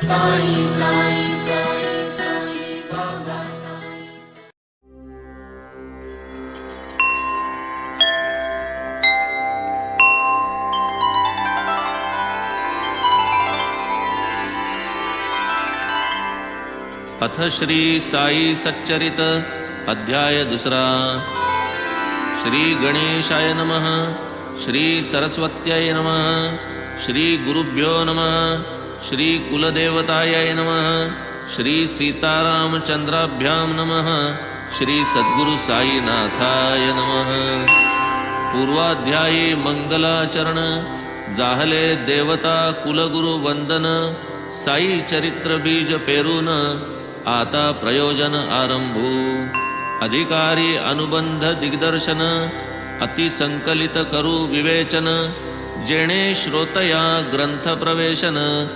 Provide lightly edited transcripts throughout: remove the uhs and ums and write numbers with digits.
साई साई साई साई बाबा साई. अथ श्री साई सच्चरित अध्याय दुसरा. श्री गणेशाय नमः. श्री सरस्वत्यै नमः. श्री गुरुभ्यो नमः. श्री कुलदेवतायै नमः. श्री सीतारामचंद्राभ्यां नमः. श्री सद्गुरु साईनाथाय नमः. पूर्वाध्यायी मंगलाचरण. जाहले देवता कुलगुरु वंदन. साई चरित्र बीज पेरून आता प्रयोजन आरंभू. अधिकारी अनुबंध दिग्दर्शन. अतिसंकलित करू विवेचन. जेणे श्रोतया ग्रंथ प्रवेशन.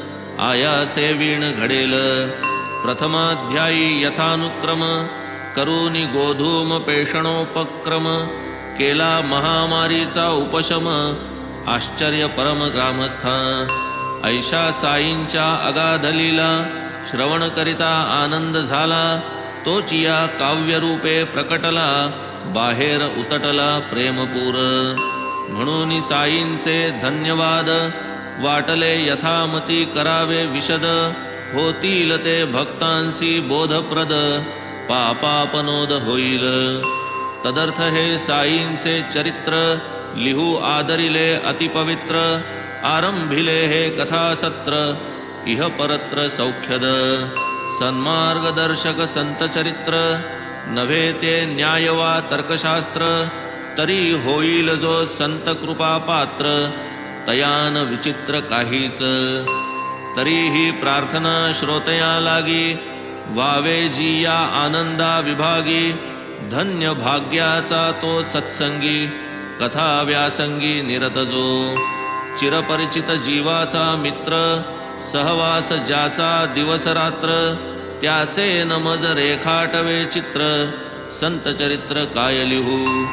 आयासे वीण घडेल. प्रथमाध्यायी यथानुक्रम. करूनी गोधूम पेषणोपक्रम. केला महामारीचा उपशम. आश्चर्य परम ग्रामस्था. ऐशा साईंच्या अगाधलीला श्रवण करिता आनंद झाला. तोचिया काव्यरूपे प्रकटला. बाहेर उतटला प्रेमपूर. म्हणून साईंचे धन्यवाद. वाटले यथामती करावे विशद. होतील ते भक्तांसी बोधप्रद. पापापनोद होईल. तदर्थ हे साईंचे चरित्र लिहू आदरिले अतिपवित्र. आरंभिले हे कथासत्र. इह परत्र सौख्यद. सन्मार्गदर्शक संतचरित्र. नव्हे ते न्याय वा तर्कशास्त्र. तरी होईल जो संत कृपा पात्र. तयान विचित्र काहीच. तरीही प्रार्थना श्रोतया लागी. वावे जी या आनंदा विभागी. धन्य भाग्याचा तो सत्संगी. कथा व्यासंगी निरत जो. चिरपरिचित जीवाचा मित्र. सहवास ज्याचा दिवस रात्र. त्याचे नमज रेखाटवे चित्र. संत चरित्र काय लिहू.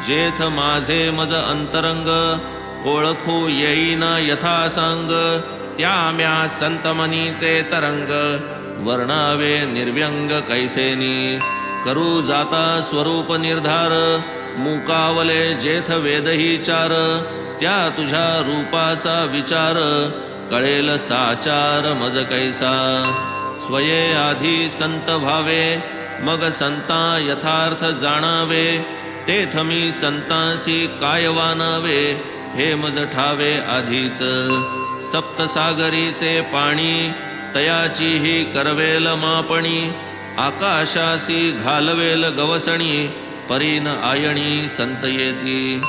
जेथ माझे मज अंतरंग. ओळखू येईना यथा सांग. त्या म्या संतमनीचे तरंग. वर्णावे निर्व्यंग कैसेनी. करू जाता स्वरूप निर्धार. मुकावले जेथ वेदही चार. त्या तुझ्या रूपाचा विचार. कळेल साचार मज कैसा. स्वये आधी संत भावे. मग संता यथार्थ जाणावे. तेथ मी संतांसी काय वानावे. हे मज ठावे आधीच. सप्तसागरीचे पाणी. तयाची ही करवेल मापणी. आकाशासी घालवेल गवसणी. परीन आयणी संत येती.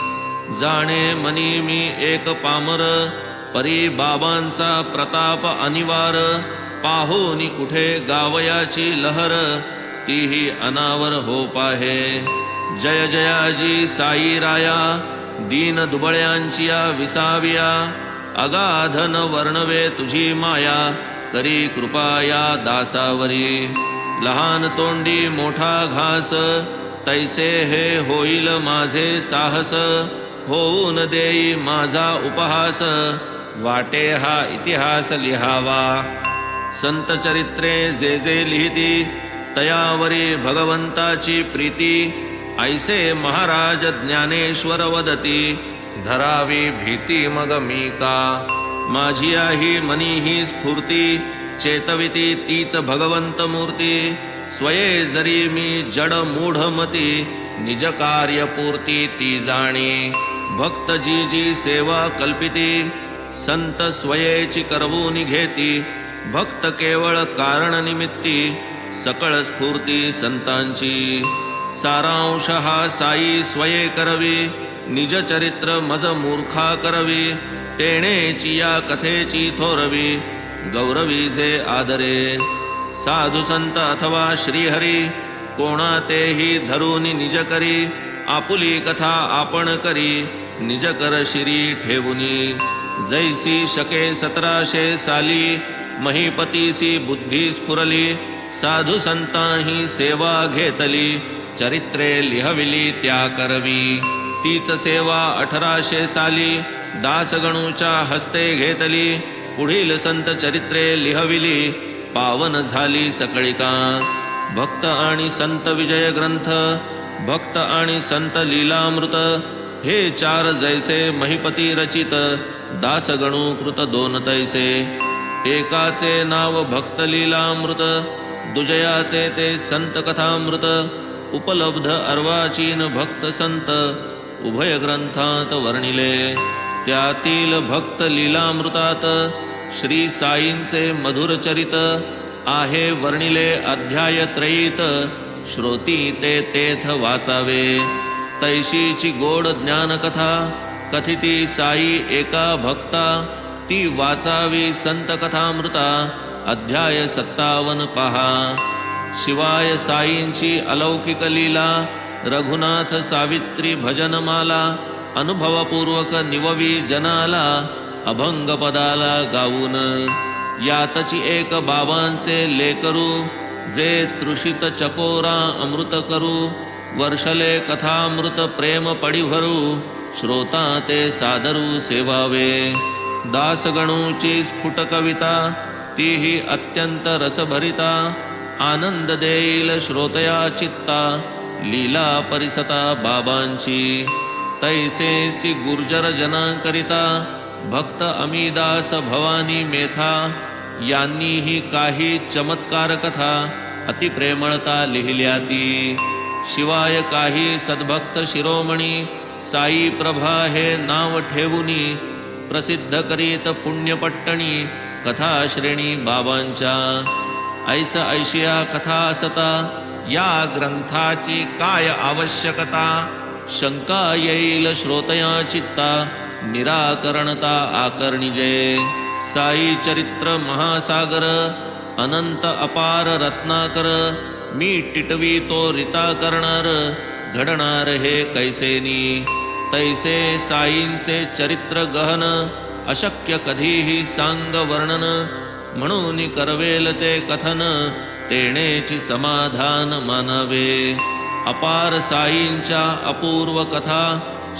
जाणे मनी मी एक पामर. परी बाबांचा प्रताप अनिवार. पाहोनी कुठे गावयाची लहर. तीही अनावर हो पाहे. जय जयाजी साई राया. दीन दुबळ्यांचिया विसाविया. अगाधन वर्णवे तुझी माया. करी कृपा या दासावरी. लहान तोंडी मोठा घास. तैसे हे होईल माझे साहस. होऊन देई माझा उपहास. वाटे हा इतिहास लिहावा. संत चरित्रे जे जे लिहिती. तयावरी भगवंताची प्रीती. ऐसे महाराज ज्ञानेश्वर वदती. धरावी भीती मग मी का. माझी ही मनी ही स्फूर्ती. चेतविती तीच भगवंत मूर्ती. स्वये जरी मी जड मूढमती. निज कार्य पूर्ती ती जाणी. भक्त जी जी सेवा कल्पिती. संत स्वयेची करवून घेती. भक्त केवळ कारण निमित्ती. सकळ स्फूर्ती संतांची. सारांश हा साई स्वये करवी. निज चरित्र मज मूर्खा करवी. तेणेची या कथेची थोरवी. गौरवी जे आदरे. साधु संत अथवा श्रीहरी. कोणा तेही धरून निज करी. आपुली कथा आपण करी. निज कर शिरी ठेवुनी. जैसी शके 1700 साली. महीपतीसी बुद्धी स्फुरली. साधू संताही सेवा घेतली. चरित्रे लिहविली त्या करवी. तीच सेवा 1800 साली. दासगणूच्या हस्ते घेतली. पुढील संत चरित्रे लिहविली पावन झाली सकळिका. भक्त आणि संत विजय ग्रंथ, भक्त आणि संत लीलामृत, हे चार जैसे महिपती रचित, दासगणू कृत दोन तैसे. एकाचे नाव भक्त लीलामृत, दुजयाचे ते संत कथामृत. उपलब्ध अर्वाचीन भक्त संत, उभय ग्रंथात वर्णिले. त्यातील भक्त लीलामृतात श्री साईंचे मधुर चरित आहे वर्णिले अध्याय त्रयीत. श्रोती ते तेथ वाचावे. तैशीची गोड ज्ञानकथा कथिती साई एका भक्ता, ती वाचावी संत कथामृता. अध्याय 57 पहा. शिवाय साईंची अलौकिक लीला, रघुनाथ सावित्री भजनमाला. अनुभवपूर्वक निववी जनाला, अभंग पदाला गाऊन. यातची एक बाबांचे लेकरू, जे तृषित चकोरा अमृत करू. वर्षले कथामृत प्रेम पडिभरू, श्रोता ते सादरू सेवावे. दासगणूची स्फुट कविता, तीही अत्यंत रसभरिता. आनंद देईल श्रोतया चित्ता, लीला परिसता बाबांची. तैसेची गुर्जर जनाकरिता, भक्त अमीदास भवानी मेथा. यांनीही काही चमत्कार कथा, अतिप्रेमळता लिहिल्या ती. शिवाय काही सद्भक्त शिरोमणी, साई प्रभा हे नाव ठेवुनी. प्रसिद्ध करीत पुण्यपट्टणी, कथा श्रेणी बाबांच्या. ऐस ऐशिया कथा असता, या ग्रंथाची काय आवश्यकता. शंका येईल श्रोतया चित्ता, निराकरणता आकर्णिजे. साई चरित्र महासागर, अनंत अपार रत्नाकर. मी टिटवी तो रिता करणार, घडणार हे कैसेनी. तैसे साईंचे चरित्र गहन, अशक्य कधीही सांग वर्णन. म्हणून करवेल ते कथन, तेणेची समाधान मानावे. अपार साईंच्या अपूर्व कथा,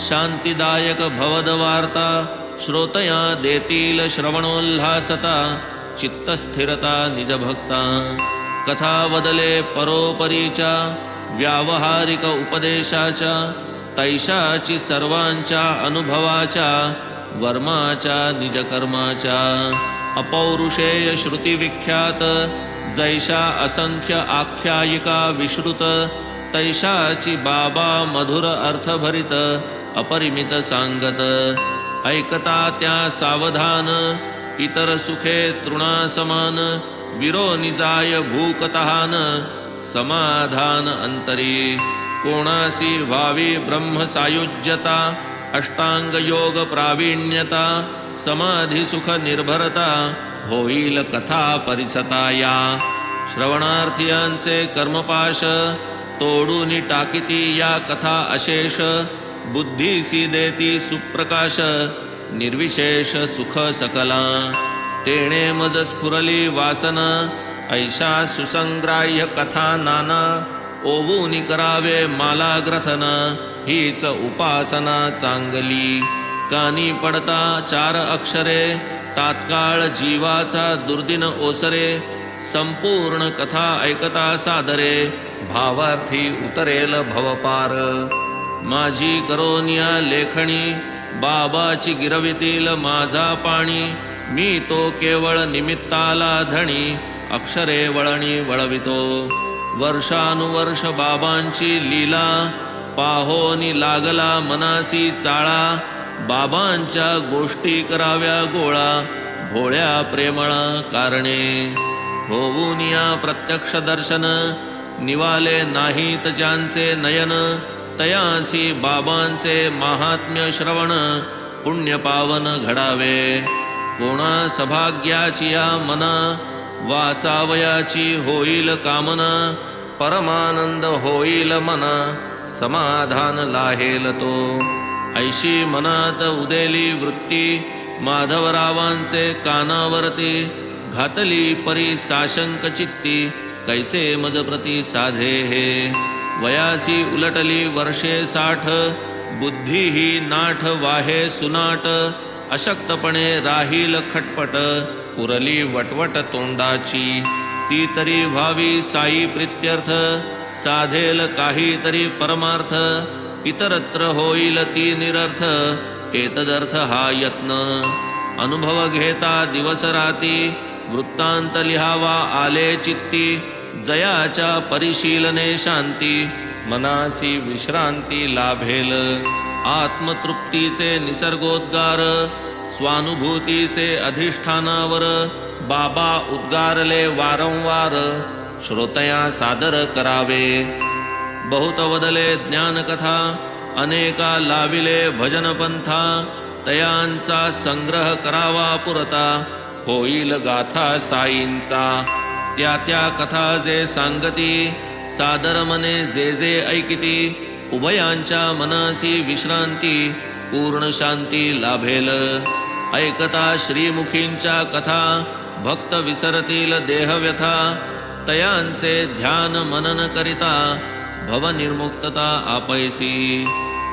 शांतिदायक भवद वार्ता. श्रोतया देतील श्रवणोल्हासता, चित्तस्थिरता निजभक्ता. कथा वदले परोपरीच्या, व्यावहारिक उपदेशाच्या. तैशाची सर्वांच्या अनुभवाच्या, वर्माच्या निजकर्माच्या. अपौरुषेय श्रुती विख्यात, जैशा असंख्य आख्यायिका विश्रुत. तैशाची बाबा मधुर अर्थभरित, अपरिमित सांगत. ऐकता त्या सावधान, इतर सुखे तृणासमान. विरोनिजाय भूकतहान, समाधान अंतरी. कोणासी व्हावी ब्रह्म सायुज्यता, अष्टांग योग प्रावीण्यता. समाधी सुख निर्भरता, होईल कथा परिसता या. श्रवणार्थियांचे कर्मपाश, तोडून टाकिती या कथा अशेष. बुद्धीसी देती सुप्रकाश, निर्विशेष सुख सकला. तेणे मज स्फुरली वासना, ऐशा सुसंग्राह्य कथा नाना. ओवूनी करावे माला ग्रथना, हीच उपासना चांगली. कानी पडता चार अक्षरे, तात्काळ जीवाचा दुर्दिन ओसरे. संपूर्ण कथा ऐकता सादरे, भावार्थी उतरेल भवपार. माझी करोनिया लेखणी, बाबाची गिरवितील माझा पाणी. मी तो केवळ निमित्ताला धणी, अक्षरे वळणी वळवितो. वर्षानुवर्ष बाबांची लीला, पाहोनी लागला मनासी चाळा. बाबांच्या गोष्टी कराव्या गोळा, भोळ्या प्रेमळा कारणे. होऊन या प्रत्यक्ष दर्शन, निवाले नाहीत ज्यांचे नयन. तयासी बाबांचे महात्म्य श्रवण, पुण्य पावन घडावे. कोणा सभाग्याची या मना, वाचावयाची होईल कामना. परमानंद होईल मना, समाधान लाहेल तो. ऐशी मनात उदेली वृत्ती, माधवरावांचे कानावरती. घातली परी साशंक चित्ती, कैसे मज प्रति साधे हे. वयासी उलटली वर्षे 60, बुद्धी ही नाठ वाहे सुनाट. अशक्तपणे राहील खटपट, उरली वटवट तोंडाची. ती तरी व्हावी साई प्रित्यर्थ, साधेल काहीतरी परमार्थ. इतरत्र होईल ती निरर्थ, एतदर्थ हा यत्न. अनुभव घेता दिवस राती, वृत्तांत लिहावा आले चित्ती. जयाच्या परिशीलने शांती, मनासी विश्रांती लाभेल. आत्मतृप्तीचे निसर्गोद्गार, स्वानुभूतीचे अधिष्ठानावर. बाबा उद्गारले वारंवार, श्रोतया सादर करावे. बहुत वदले ज्ञानकथा, अनेका लाविले भजनपंथा. तयांचा संग्रह करावा पुरता, होईल गाथा साईंचा. त्या त्या कथा जे सांगती, सादर मने जे जे ऐकिती. उभयांच्या मनसी विश्रांती, पूर्ण शांती लाभेल. ऐकता श्रीमुखींच्या कथा, भक्त विसरतील देहव्यथा. तयांचे ध्यान मनन करिता, भवनिर्मुक्तता आपैसी.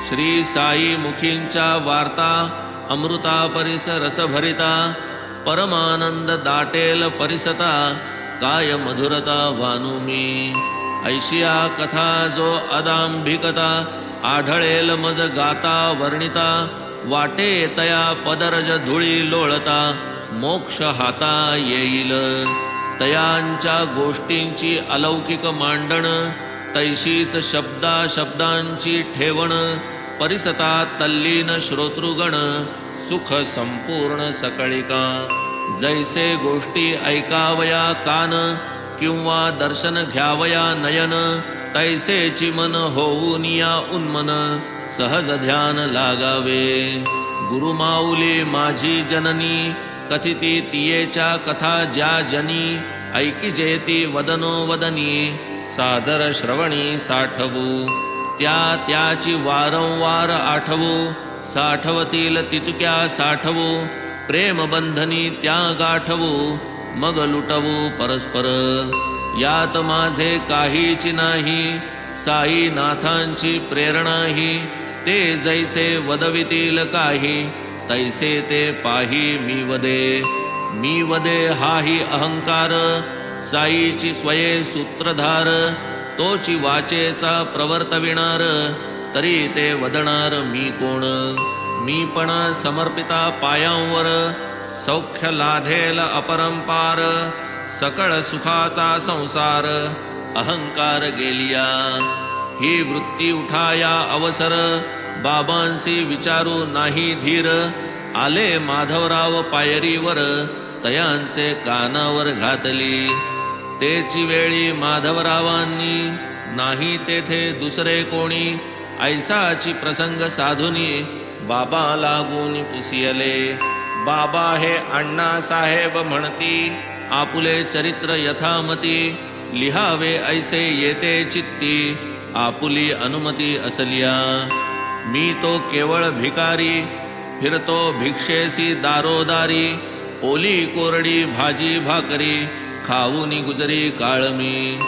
श्री साई मुखींच्या वार्ता, अमृता परिस रसभरिता. परमानंद दाटेल परिसता, काय मधुरता वानू मी. ऐशिया कथा जो अदांभिकता, आढळेल मज गाता वर्णिता. वाटे तया पदरज धुळी लोळता, मोक्ष हाता येईल. तयांच्या गोष्टींची अलौकिक मांडण, तैशीच शब्दा शब्दांची ठेवण. परिसता तल्लीन श्रोतृगण, सुख संपूर्ण सकळिका. जैसे गोष्टी ऐकावया कान, किंवा दर्शन घ्यावया नयन. तैसेची मन होऊन या उन्मन, सहज ध्यान लागावे. गुरुमाऊली माझी जननी, कथिती तियेच्या कथा ज्या जनी. ऐकी जेती वदनो वदनी, सादर श्रवणी साठवू. त्या त्याची वारंवार आठवू, साठवतील तितुक्या साठवू. प्रेमबंधनी त्या गाठवू, मग लुटवू परस्पर. यात माझे काहीच नाही, साईनाथांची प्रेरणाही. ते जैसे वदवितील काही, तैसे ते पाही मी वदे. मी वदे हाही अहंकार, साईची स्वये सूत्रधार. तोची वाचेचा प्रवर्तविणार, तरी ते वदणार मी कोण. मी पण समर्पिता पायांवर, सौख्य लाधेल अपरंपार. सकळ सुखाचा संसार, अहंकार गेलिया. ही वृत्ती उठाया अवसर, बाबांसी विचारू नाही धीर. आले माधवराव पायरीवर, तयांचे कानावर घातली. तेची वेळी माधवरावांनी, नाही तेथे दुसरे कोणी. ऐसाची प्रसंग साधुनी, बाबा लागून पुसियले. बाबा हे अण्णा साहेब म्हणती, आपुले चरित्र यथामती. लिहावे ऐसे येते चित्ती, आपुली अनुमती असलिया. मी तो केवळ भिकारी, फिरतो भिक्षेसी दारोदारी. ओली कोरडी भाजी भाकरी, खाऊनी गुजरी काळ मी.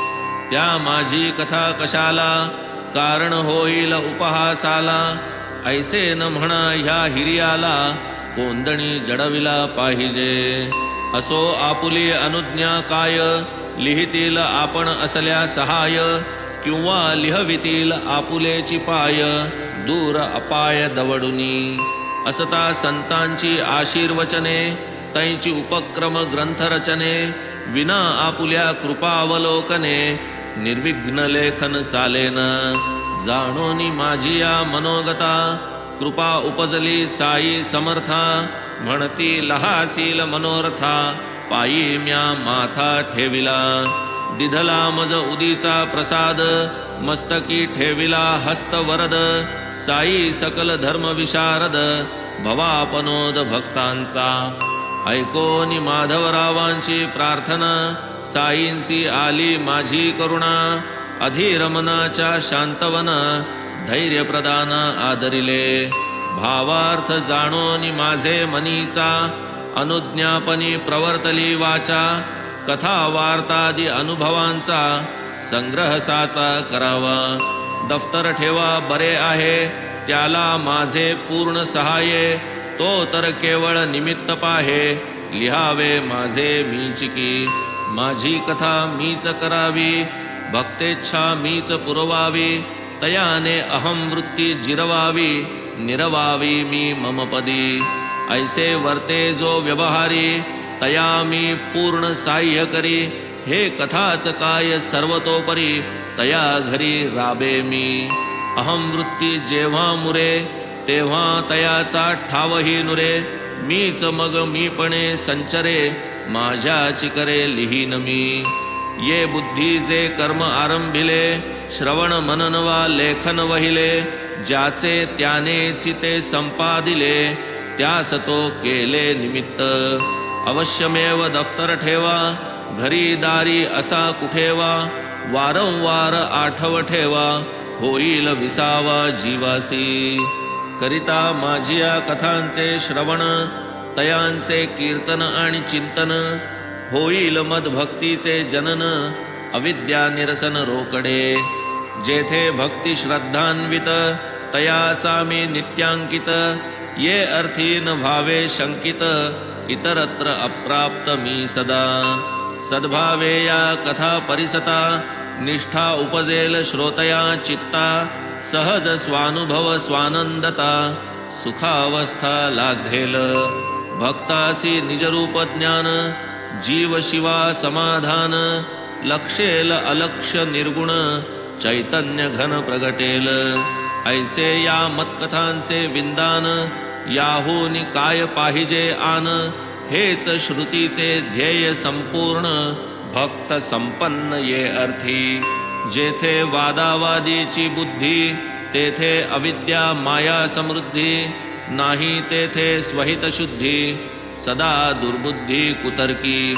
त्या माझी कथा कशाला, कारण होईल उपहासाला. ऐसे न म्हणा ह्या हिरियाला, कोंदणी जडविला पाहिजे. असो आपुली अनुज्ञा काय, लिहितील आपण असल्या सहाय. किंवा लिहवितील आपुलेची पाय, दूर अपाय दवडुनी. असता संतांची आशीर्वचने, तैची उपक्रम ग्रंथरचने. विना आपुल्या कृपावलोकने, निर्विघ्न लेखन चालेन. जाणोनी माझी या मनोगता, कृपा उपजली साई समर्था. म्हणती लहासील मनोरथा, पायी म्या माथा ठेविला. दिधला मज उदीचा प्रसाद, मस्तकी ठेविला हस्त वरद. साई सकल धर्म विशारद, भवापनोद भक्तांचा. ऐकोनी माधवरावांची प्रार्थना, साईंसी आली माझी करुणा. अधीर मनाच्या शांतवन, धैर्य प्रदान आदरिले. भावार्थ जाणोनी माझे मनीचा, अनुज्ञापनी प्रवर्तली वाचा. कथा वार्तादी अनुभवांचा, संग्रह साचा करावा. दफ्तर ठेवा बरे आहे, त्याला माझे पूर्ण सहाय्य. तो तर केवळ निमित्त पाहे, लिहावे माझे मीचिकी. माझी कथा मीच करावी, भक्तेच्छा मीच पुरवावी. तयाने अहम वृत्ती जिरवावी, निरवावी मी मम पदी. ऐसे वर्ते जो व्यवहारी, तया मी पूर्ण साह्य करी. हे कथाच काय सर्वतोपरी, तया घरी राबे मी. अहम वृत्ती जेव्हा मुरे, तेव्हा तयाचा ठावही नुरे. मीच मग मीपणे संचरे, माझ्याची करे लिहीन मी. ये बुद्धी जे कर्म आरंभिले, श्रवण मनन वा लेखन वहिले. ज्याचे त्याने चिते संपादिले, त्यास तो केले निमित्त. अवश्यमेव दफ्तर ठेवा, घरी दारी असा कुठेवा. वारंवार आठव ठेवा, होईल विसावा जीवासी. करिता माझिया कथांचे श्रवण, तयांचे कीर्तन आणि चिंतन. होईल मदभक्तीचे जनन, अविद्या निरसन रोकडे. जेथे भक्ती श्रद्धान्वित, तयाचा मी नित्यांकित. ये अर्थी न भावे शंकित, इतरत्र अप्राप्त मी सदा. सद्भावे या कथा परिसता, निष्ठा उपजेल श्रोतया चित्ता. सहज स्वानुभव स्वानंदता, सुखावस्था लाघेल. भक्तासी निजरूप ज्ञान, जीव शिवा समाधान. लक्षेल अलक्ष्य निर्गुण, चैतन्य घन प्रगटेल. ऐसे या मतकथांचे विंदान, याहूनी काय पाहिजे आन. हेच श्रुतीचे ध्येय संपूर्ण, भक्त संपन्न ये अर्थी. जेथे वादावादीची बुद्धी, तेथे अविद्या माया समृद्धी. नाही तेथे स्वहित शुद्धी, सदा दुर्बुद्धी कुतर्की.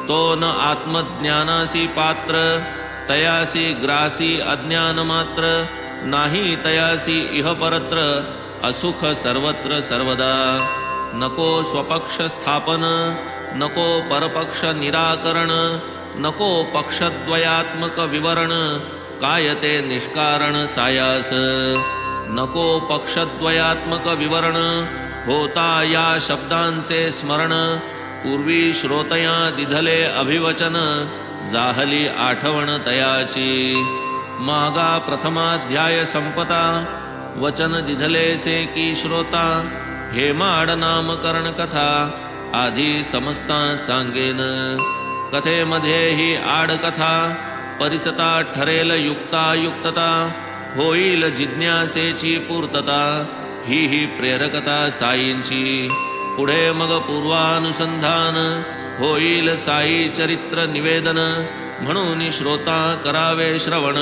तो न आत्मज्ञानासी पात्र, तयासी ग्रासी अज्ञान मात्र. नाही तयासी इह परत्र, असुख सर्वत्र सर्वदा. नको स्वपक्ष स्थापन, नको परपक्ष निराकरण. नको पक्षद्वयात्मक विवरण, काय ते निष्कारण सायास. नको पक्षद्वयात्मक विवरण, होता या शब्दांचे स्मरण. पूर्वी श्रोतया दिधले अभिवचन, जाहली आठवण तयाची. मागा प्रथमाध्याय संपता, वचन दिधलेसे की श्रोता. हेमाड नामकरण कथा, आधी समजता सांगेन. कथेमध्ये ही आडकथा, परिसता ठरेल युक्तायुक्तता. होईल जिज्ञासेची पूर्तता, ही प्रेरकता साईंची. पुढे मग पूर्वानुसंधान, होईल साई चरित्र निवेदन. म्हणून श्रोता करावे श्रवण,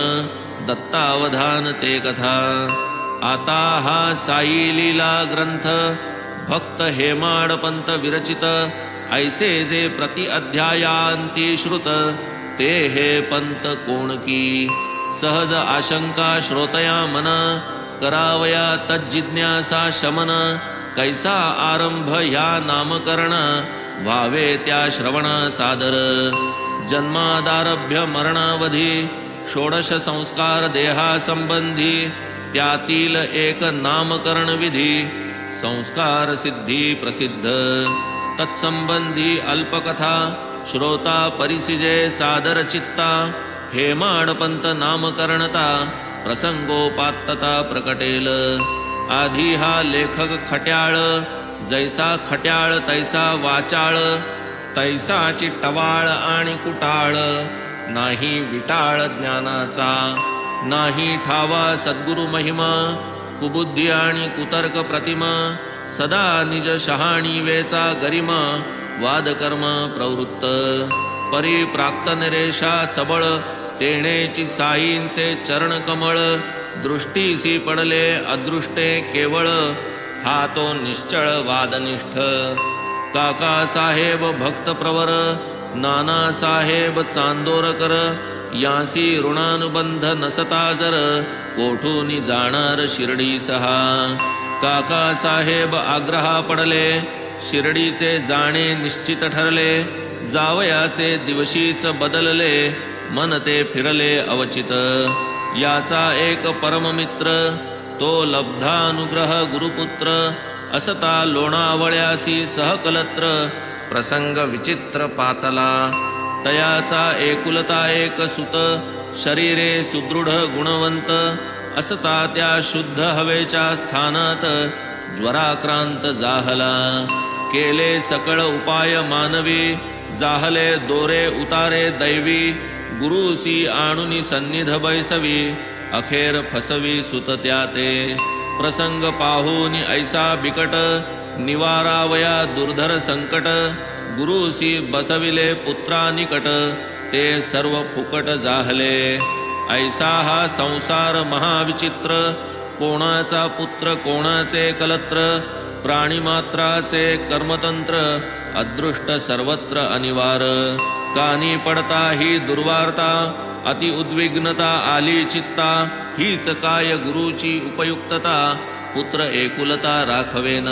दत्तावधान ते कथा. आता हा साई लीला ग्रंथ, भक्त हेमाडपंत विरचित. ऐसे जे प्रति अध्यायांती श्रुत, ते हे पंत कोण की. सहज आशंका श्रोतया मना, करावया तज्जिज्ञासा शमन. कैसा आरंभ ह्या नामकरण, व्हावे त्या श्रवणा सादर. जन्मादारभ्य मरणावधी, षोडश संस्कार देहासंबंधी. त्यातील एक नामकरण विधी, संस्कार सिद्धी प्रसिद्ध. तत्संबंधी अल्पकथा, श्रोता परिसिजे सादर चित्ता. हेमाडपंत नामकरणता, प्रसंगोपात्तता प्रकटेल. आधी हा लेखक खट्याळ, जैसा खट्याळ तैसा वाचाळ. तैसाची टवाळ आणि कुटाळ, नाही विटाळ ज्ञानाचा. नाही ठावा सद्गुरु महिमा, कुबुद्धी आणि कुतर्क प्रतिमा. सदा निज शहाणी वेचा गरिमा, वादकर्म प्रवृत्त. परिप्राक्त निरेषा सबळ, तेणेची साईंचे चरण कमळ. दृष्टीसी पडले अदृष्टे केवळ, हा तो निश्चळ वादनिष्ठ. काका साहेब भक्त प्रवर, नाना साहेब चांदोरकर. यासी ऋणानुबंध नसता जर, कोठूनी जाणार शिर्डी सहा. काका साहेब आग्रहा पडले, शिर्डीचे जाणे निश्चित ठरले. जावयाचे दिवशीच बदलले, मन ते फिरले अवचित. याचा एक परममित्र, तो लब्धानुग्रह गुरुपुत्र. असता लोणावळ्यासी सहकलत्र प्रसंग विचित्र पातला तयाचा एकुलता एक सुत शरीरे सुदृढ गुणवंत असता त्या शुद्ध हवेच्या स्थानात ज्वराक्रांत जाहला केले सकळ उपाय मानवी जाहले दोरे उतारे दैवी गुरुसी आणुनी सन्निध बैसवी अखेर फसवी सुत त्याते प्रसंग पाहूनी ऐसा बिकट निवारावया दुर्धर संकट गुरुसी बसविले पुत्रा निकट ते सर्व फुकट जाहले ऐसा हा संसार महाविचित्र कोणाचा पुत्र कोणाचे कलत्र प्राणीमात्राचे कर्मतंत्र अदृष्ट सर्वत्र अनिवार कानी पडता ही दुर्वार्ता अति उद्विग्नता आली चित्ता हीच काय गुरुची उपयुक्तता पुत्र एकुलता राखवेन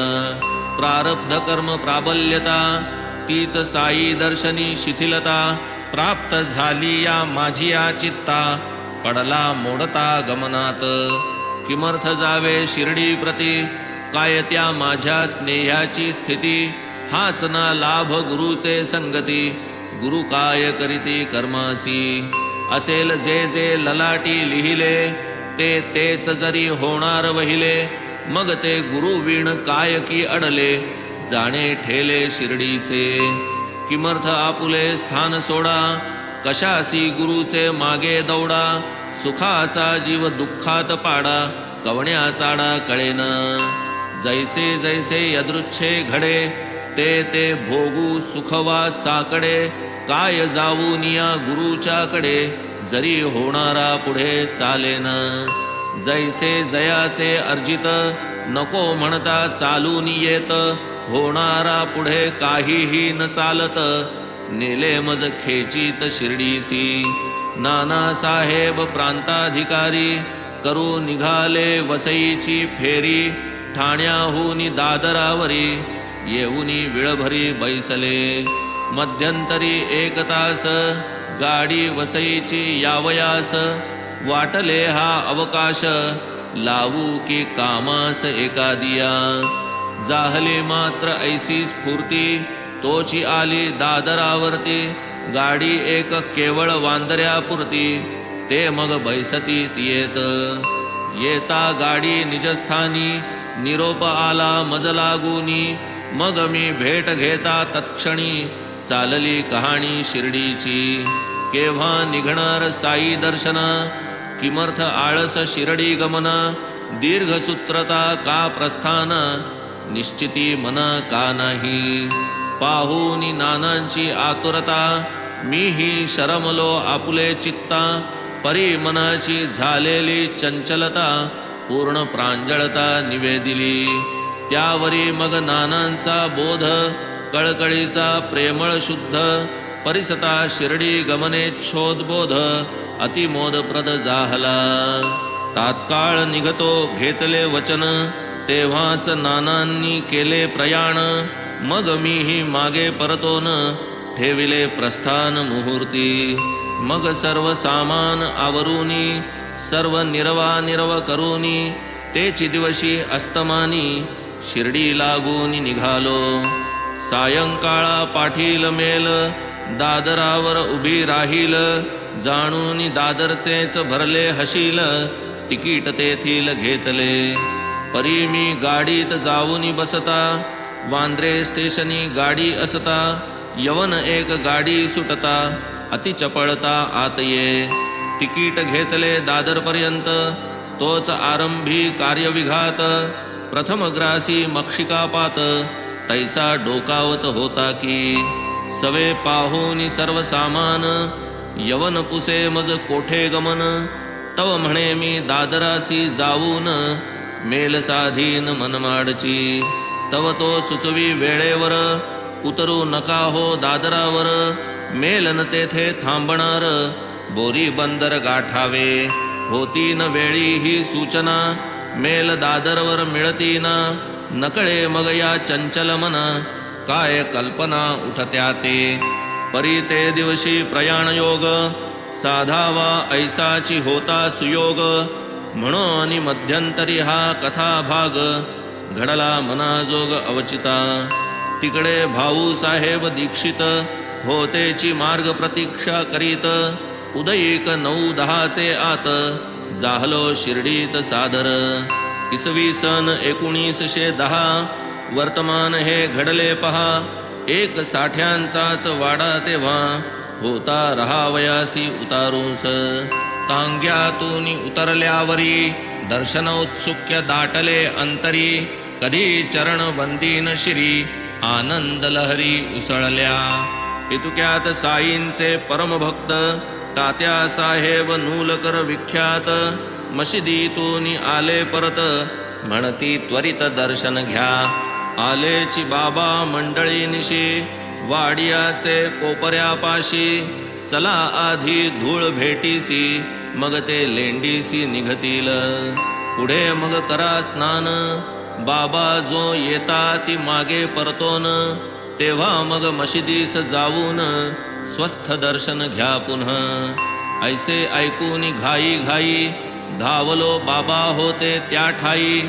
प्रारब्ध कर्म प्राबल्यता तीच साई दर्शनी शिथिलता प्राप्त झाली या माझी या चित्ता पडला मोडता गमनात किमर्थ जावे शिर्डी प्रती काय त्या माझ्या स्नेहाची स्थिती हाच ना लाभ गुरुचे संगती गुरु काय करीती कर्मासी असेल जे जे ललाटी लिहिले ते तेच जरी होणार वहिले मग ते गुरु विण काय की अडले जाणे ठेले शिर्डीचे किमर्थ आपुले स्थान सोडा कशासी गुरुचे मागे दौडा सुखाचा जीव दुःखात पाडा कवण्या चाडा कळेन जैसे जैसे यदृच्छे घडे ते ते भोगू सुखवा साकडे काय जाऊन या गुरुच्याकडे जरी होणारा पुढे चालेन जैसे जयाचे अर्जित नको म्हणता चालून येत होणारा पुढे काहीही न चालत नेले मज खेचीत शिर्डीसी नाना साहेब प्रांताधिकारी करू निघाले वसईची फेरी ठाण्याहून दादरावरी येऊनी विळभरी बैसले मध्यंतरी एक तास गाडी वसईची यावयास वाटले हा अवकाश लावू की कामास एकादिया जाहली मात्र ऐसी स्फूर्ती तोची आली दादरावरती गाडी एक केवळ वांदऱ्यापुरती ते मग बैसती येत येता गाडी निजस्थानी निरोप आला मज लागूनी मग मी भेट घेता तत्क्षणी चालली कहाणी शिर्डीची केव्हा निघणार साई दर्शन किमर्थ आळस शिर्डी गमन दीर्घसूत्रता का प्रस्थान निश्चिती मना का नाही पाहूनी नानांची आतुरता मीही शरमलो आपुले चित्ता परी मनाची झालेली चंचलता पूर्ण प्रांजळता निवेदिली त्यावरी मग नानांचा बोध कळकळीचा प्रेमळ शुद्ध परिसता शिर्डी गमनेच्छोदबोध अतिमोदप्रद जाहला तात्काळ निघतो घेतले वचन तेव्हाच नानांनी केले प्रयाण मग मीही मागे परतोन ठेविले प्रस्थान मुहूर्ती मग सर्व सामान आवरूनी सर्व निरव करूनी तेची दिवशी अस्तमानी शिर्डी लागून निघालो सायंकाळा पाठील मेल दादरावर उभी राहील जाणून दादरचेच भरले हशील तिकीट तेथील घेतले परी मी गाडीत जाऊन बसता वांद्रे स्टेशनी गाडी असता यवन एक गाडी सुटता अति चपळता आत ये तिकीट घेतले दादरपर्यंत तोच आरंभी कार्यविघात प्रथमग्रासी मक्षिकापात तैसा डोकावत होता की सवे पाहूनी सर्व सामान यवन पुसे मज कोठे गमन तव म्हणे मी दादरासी जाऊन मेल साधीन मनमाडची तव तो सुचवी वेळेवर उतरू नका हो दादरावर मेलन तेथे थांबणार बोरी बंदर गाठावे होती न वेळी ही सूचना मेल दादरवर मिळती ना नकळे मग या चंचल मना काय कल्पना उठत्या ते परी ते दिवशी प्रयाण योग साधावा ऐसाची होता सुयोग म्हणून मध्यंतरी हा कथा भाग घडला मनाजोग अवचिता. तिकडे भाऊ साहेब दीक्षित होतेची मार्ग प्रतीक्षा करीत. उदयिक 9-10 आत जाहलो शिर्डीत सादर. इसवी सन 1910 वर्तमान हे घडले पहा. 160ांचाच वाडा तेव्हा होता रहावयासी उतारूस. तांग्यातून उतरल्यावरी दर्शनौत्सुक्य दाटले अंतरी. कधी चरण वंदीन शिरी आनंद लहरी उसळल्या. इतुक्यात साईंचे परमभक्त तात्या साहेब नूलकर विख्यात मशिदीतून आले परत. म्हणती त्वरित दर्शन घ्या. आलेची बाबा मंडळी निशी वाडियाचे कोपऱ्यापाशी. चला आधी धूळ भेटीसी मग ते लेंडीसी निघतील. पुढे मग करा स्नान बाबा जो येता ती मागे परतोन. तेव्हा मग मशिदीस जाऊन स्वस्थ दर्शन घ्या पुन्हा. ऐसे ऐकून घाई घाई धावलो बाबा होते त्या ठाई.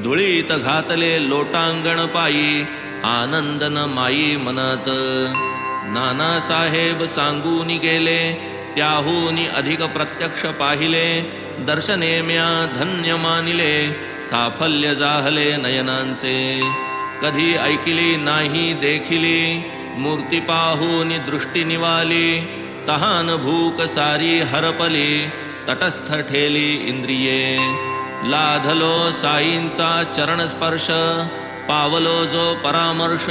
धुळीत घातले लोटांगण पायी आनंद न माई मनात. नानासाहेब सांगून गेले त्याहून अधिक प्रत्यक्ष पाहिले. दर्शने म्या धन्य मानिले साफल्य जाहले नयनांचे. कधी ऐकिली नाही देखिली मूर्ती पाहून दृष्टी निवाली. तहान भूक सारी हरपली तटस्थ ठेली इंद्रिये. लाधलो साईंचा चरण स्पर्श पावलो जो परामर्श.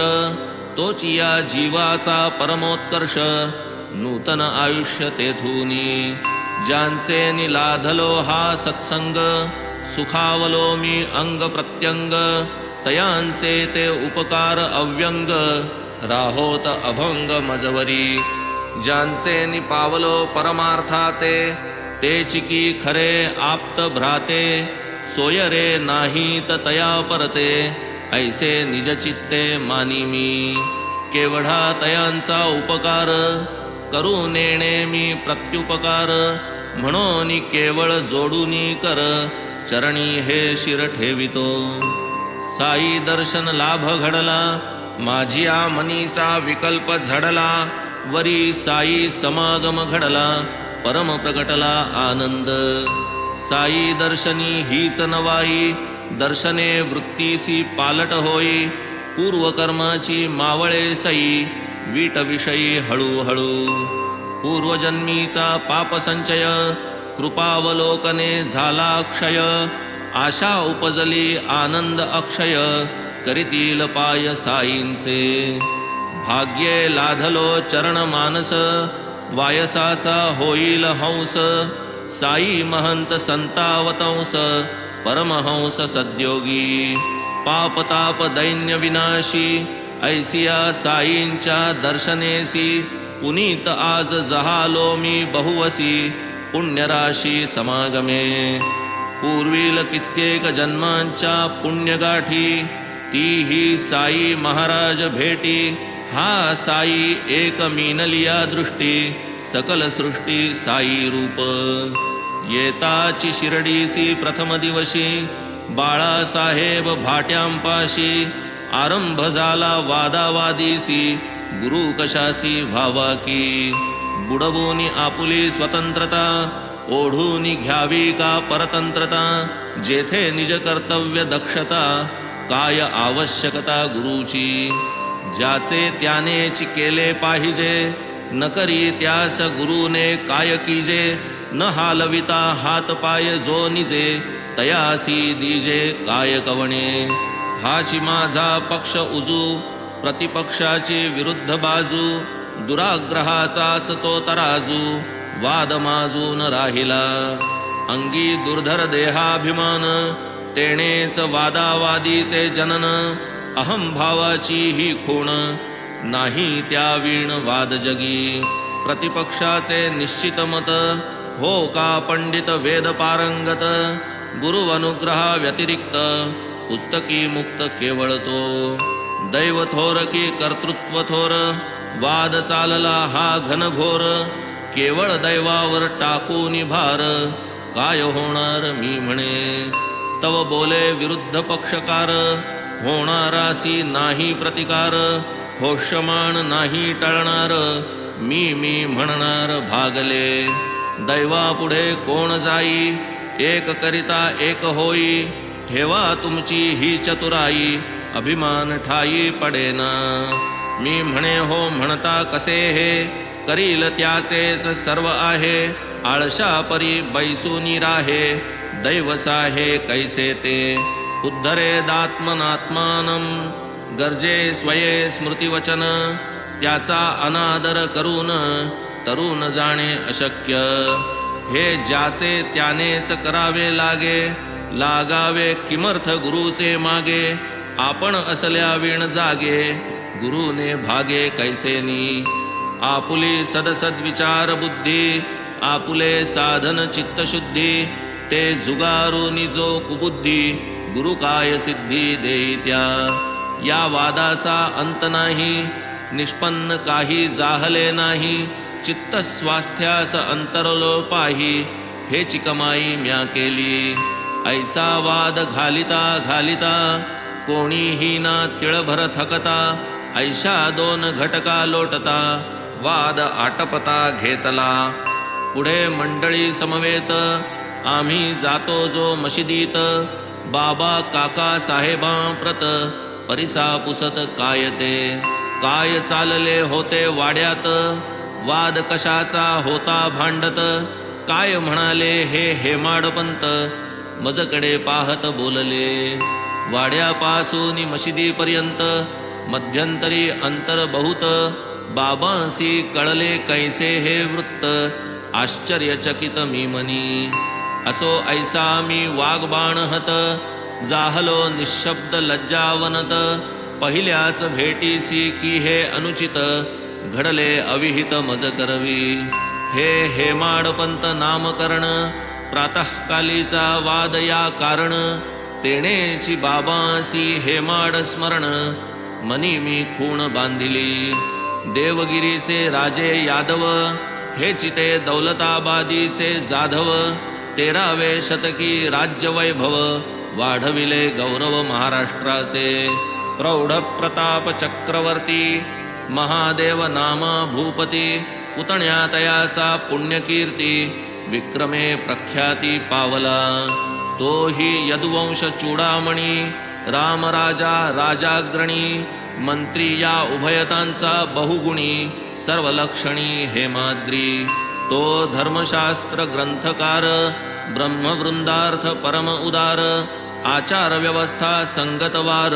तोच या जीवाचा परमोत्कर्ष नूतन आयुष्य तेथूनी. ज्यांचे निलाधलो हा सत्संग सुखावलो मी अंग प्रत्यंग. तयांचे ते उपकार अव्यंग राहोत अभंग मजवरी. ज्यांचे निपावलो परमार्थाते तेचिकी खरे आप्त भ्राते. सोयरे नाहीत तया परते ऐसे निजचित्ते मानी मी. केवढा तयांचा उपकार करू नेणे मी प्रत्युपकार. म्हणून केवळ जोडूनी कर चरणी हे शिर ठेवितो. साई दर्शन लाभ घडला माझिया मनीचा विकल्प झडला. वरी साई समागम घडला परम प्रगटला आनंद. साई दर्शनी हीच नवाई दर्शने वृत्तीसी पालट होई. पूर्वकर्माची मावळे सई वीट विषयी हळूहळू. पूर्वजन्मीचा पापसंचय कृपावलोकने झाला क्षय. आशा उपजली आनंद अक्षय करीतील पाय साईंचे. भाग्ये लाधलो चरण मानस वायसाचा होईल हंस. साई महंत संतावतंस परमहंस सद्योगी. पापताप दैन्य विनाशी ऐसिया साईंच्या दर्शनेसी. पुनीत आज जहालो मी बहुवसी पुण्यराशी समागमे. पूर्वील कित्येक जन्मांच्या पुण्यगाठी तीही साई महाराज भेटी. हा साई एक मीनलिया दृष्टी सकल सृष्टी साई रूप. येताची शिर्डीसी प्रथम दिवशी बाळासाहेब भाट्यांपाशी. आरंभ झाला वादावादीसी गुरु कशासी व्हावा की. बुडवूनी आपुली स्वतंत्रता ओढूनी घ्यावी का परतंत्रता. जेथे निज कर्तव्य दक्षता काय आवश्यकता गुरुची. ज्याचे त्यानेच केले पाहिजे न करी त्यास गुरुने काय कीजे. न हालविता हात पाय जो निजे तयासी दीजे काय कवणे. हाची माझा पक्ष उजू प्रतिपक्षाची विरुद्ध बाजू. दुराग्रहाचाच तो तराजू वाद माजून राहिला. अंगी दुर्धर देहाभिमान तेणेच वादावादीचे जनन. अहंभावाची ही खूण नाही त्या वीण वाद जगी. प्रतिपक्षाचे निश्चित मत हो का पंडित वेद पारंगत. गुरु अनुग्रहा व्यतिरिक्त पुस्तकी मुक्त केवळ तो. दैव थोर की कर्तृत्व थोर वाद चालला हा घनघोर. केवळ दैवावर टाकून भार काय होणार मी म्हणे. तव बोले विरुद्ध पक्षकार होणारासी नाही प्रतिकार, होष्यमान नाही टळणार, मी म्हणणार भागले. दैवापुढे कोण जाई, एक करिता एक होई, ठेवा तुमची ही चतुराई, अभिमान ठाई पडेना. मी म्हणे हो म्हणता कसे हे, करील त्याचेच सर्व आहे, आळशा परी बैसूनी राहे, दैव साहे कैसे ते. उद्धरेदात्मनात्मानं, गरजे स्वये स्मृतिवचन, त्याचा अनादर करून तरुण जाणे अशक्य. हे ज्याचे त्यानेच करावे लागे, लागावे किमर्थ गुरुचे मागे, आपण असल्या विण जागे, गुरुने भागे कैसेनी. आपुली सदसद विचार बुद्धी, आपुले साधन चित्तशुद्धी, ते जुगारुनी जो कुबुद्धी, गुरु काय सिद्धी देईत्या. या वादाचा अंत नाही, निष्पन्न काही जाहले नाही, चित्त स्वास्थ्यास अंतरलोपाही, हे चिकमाई म्या केली. ऐसा वाद घालिता घालिता, कोणीही ना तिळभर थकता, ऐशा दोन घटका लोटता, वाद आटपता घेतला. पुढे मंडळी समवेत, आम्ही जातो जो मशिदीत, बाबा काका साहेबां प्रत, परिसा पुसत काय ते. काय चालले होते वाड्यात, वाद कशाचा होता भांडत, काय म्हणाले हे हेमाडपंत, मजकडे पाहत बोलले. वाड्यापासून मशिदीपर्यंत मध्यंतरी अंतर बहुत, बाबांसी कळले कैसे हे वृत्त, आश्चर्यचकित मी मनी. असो ऐसा मी वाग्बाणहत, जाहलो निशब्द लज्जावनत, पहिल्याच भेटीसी की हे अनुचित, घडले अविहित मज करवी. हे हेमाडपंत नामकरण, प्रातःकालीचा वाद या कारण, तेणेची बाबांसी हेमाड स्मरण, मनी मी खूण बांधिली. देवगिरीचे राजे यादव, हे चिते दौलताबादीचे जाधव, 13वे शतकी राज्यवैभव, वाढविले गौरव महाराष्ट्राचे. प्रौढ प्रताप चक्रवर्ती, महादेव नामा भूपती, पुतण्या तयाचा पुण्यकीर्ती, विक्रमे प्रख्याती पावला. तोही यदुवंश चूडामणी, रामराजा राजाग्रणी, मंत्री या उभयतांचा बहुगुणी, सर्वलक्षणी हेमाद्री. तो धर्मशास्त्र ग्रंथकार, ब्रह्मवृंदार्थ परम उदार, आचार व्यवस्था संगतवार,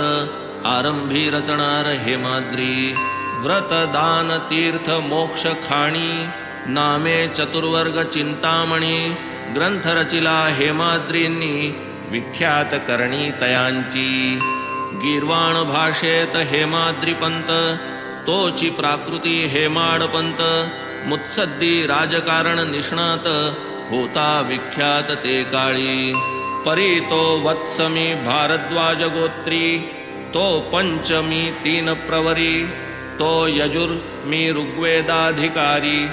आरंभी रचणार हेमाद्री. व्रत दान तीर्थ मोक्ष खाणी, नामे चतुर्वर्ग चिंतामणी, ग्रंथ रचिला हेमाद्रींनी, विख्यात करणी तयांची. गीर्वाण भाषेत हेमाद्रीपंत, तोची प्राकृती हेमाडपंत, मुत्सद्दी राजकारण निष्णात, होता विख्यात ते काळी. परी तो वत्समी भारद्वाज गोत्री, तो पंचमी 3 प्रवरी, तो यजुर मी ऋग्वेदाधिकारी,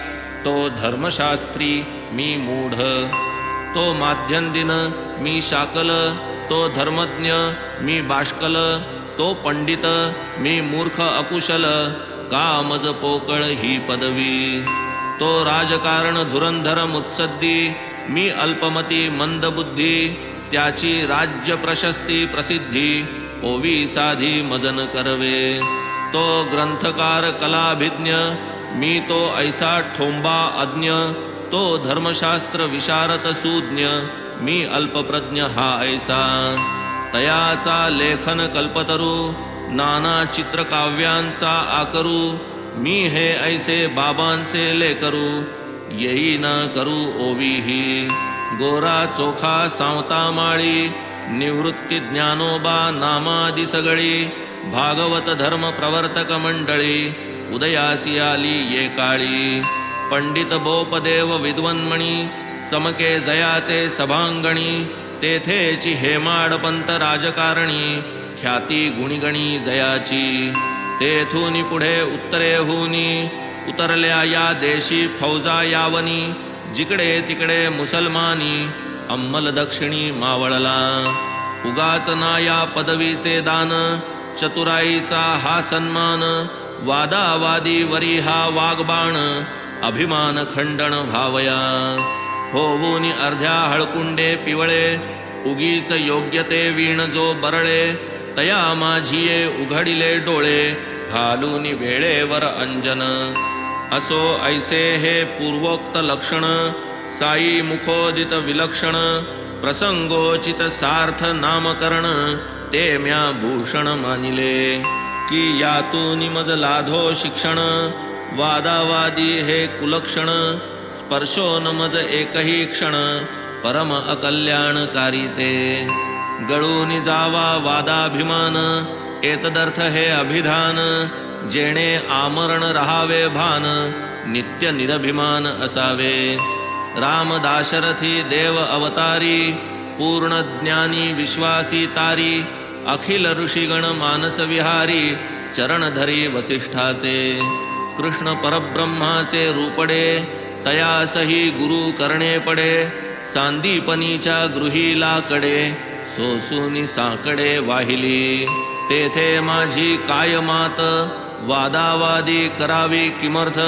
तो धर्मशास्त्री मी मूढ, तो माध्यंदिन मी शाकल, तो धर्मज्ञ मी बाष्कल, तो पंडित मी मूर्ख अकुशल, कामज पोकळ ही पदवी. तो राजकारण धुरंधर मुत्सद्दी, मी अल्पमती मंदबुद्धी, त्याची राज्य प्रशस्ती प्रसिद्धी, ओवी साधी मजन करवे. तो ग्रंथकार कलाभिज्ञ, मी तो ऐसा ठोंबा अज्ञ, तो धर्मशास्त्र विशारद सूज्ञ, मी अल्पप्रज्ञ हा ऐसा. तयाचा लेखन कल्पतरू, नाना चित्रकाव्यांचा आकरू, मी हे ऐसे बाबांचे लेकरू, येई न करू ओवीही. गोरा चोखा सावता माळी, निवृत्ती ज्ञानोबा नामादी सगळी, भागवत धर्म प्रवर्तक मंडळी, उदयासी आली ये काळी. पंडित बोपदेव विद्वन्मणी, चमके जयाचे सभांगणी, तेथेची हेमाडपंत राजकारणी, ख्याती गुणिगणी जयाची. तेथून पुढे उत्तरेहूनी, उतरल्या या देशी फौजा यावनी, जिकडे तिकडे मुसलमानी, अंमल दक्षिणी मावळला. उगाच ना या पदवीचे दान, चतुराईचा हा सन्मान, वादावादी वरी हा वागबाण, अभिमान खंडन व्हावया. होऊनी अर्ध्या हळकुंडे पिवळे, उगीच योग्यते वीण जो बरळे. तया माझिये उघडिले डोळे, घालूनी वेळेवर अंजन. असो ऐसे हे पूर्वोक्त लक्षण, साई मुखोदित विलक्षण. प्रसंगोचित सार्थ नामकरण, ते म्या भूषण मानिले. की यातून मज लाधो शिक्षण, वादावादी हे कुलक्षण. स्पर्शो न मज एकही क्षण, परम अकल्याणकारी ते. गळून जावा वादाभिमान, एतदर्थ हे अभिधान. जेणे आमरण रहावे भान, नित्य निरभिमान असावे. राम दाशरथी देव अवतारी, पूर्ण ज्ञानी विश्वासी तारी. अखिल ऋषिगण मानस विहारी, चरणधरी वसिष्ठाचे. कृष्ण परब्रह्माचे रूपडे, तयासही गुरु करणे पडे. सांदीपनीच्या गृहीला कडे, सोसूनी साकडे वाहिली. तेथे माझी काय मात, वादावादी करावी किमर्थ.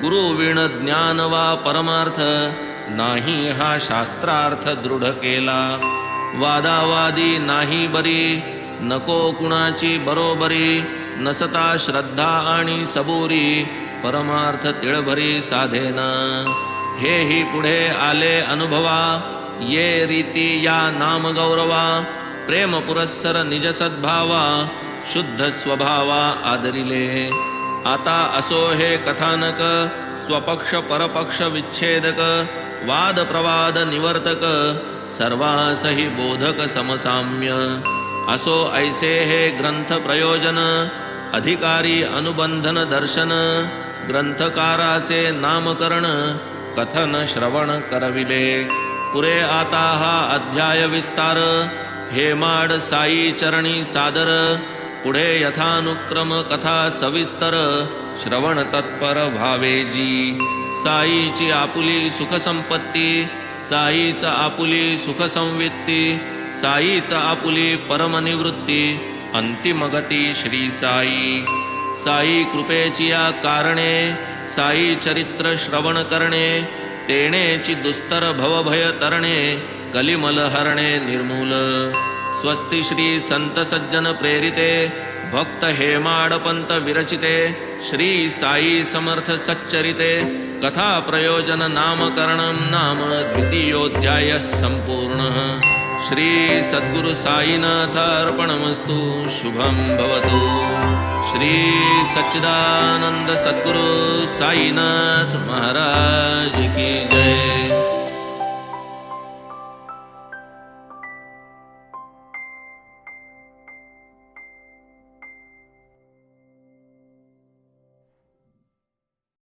गुरुविण ज्ञान वा परमार्थ, नाही हा शास्त्रार्थ दृढ केला. वादावादी नाही बरी, नको कुणाची बरोबरी. नसता श्रद्धा आणि सबुरी, परमार्थ तिळभरी साधेना. हेही पुढे आले अनुभवा, ये रीती या नाम गौरवा. प्रेम पुरस्सर निज सद्भावा, शुद्ध स्वभावा आदरिले. आता असो हे कथानक, स्वपक्ष परपक्ष विच्छेदक. वाद प्रवाद निवर्तक, सर्वासही बोधक समसाम्य. असो ऐसे हे ग्रंथ प्रयोजन, अधिकारी अनुबंधन दर्शन. ग्रंथकाराचे नामकरण, कथन श्रवण करविले. पुरे आता हा अध्याय विस्तार, हेमाड साई चरणी सादर. पुढे यथानुक्रम कथा सविस्तर, श्रवण तत्पर व्हावेजी. साईची आपुली सुख संपत्ती, साईचा आपुली सुख संवित्ती. साईचा आपुली परमनिवृत्ती, अंतिमगती श्री साई. साई कृपेची या कारणे, साई चरित्र श्रवण करणे. तेणेची दुस्तर भवभय तरणे, कलिमल हरणे निर्मूल. स्वस्ति श्री संत सज्जन प्रेरिते, भक्त हेमाडपंत विरचिते. श्री साई समर्थ सच्चरिते, कथा प्रयोजन नामकरणं नाम द्वितीयोऽध्यायः सम्पूर्णः. श्री सद्गुरु साईनाथ अर्पणमस्तु. शुभं भवतु. श्री सच्चिदानंद सद्गुरु साईनाथ महाराज की जय.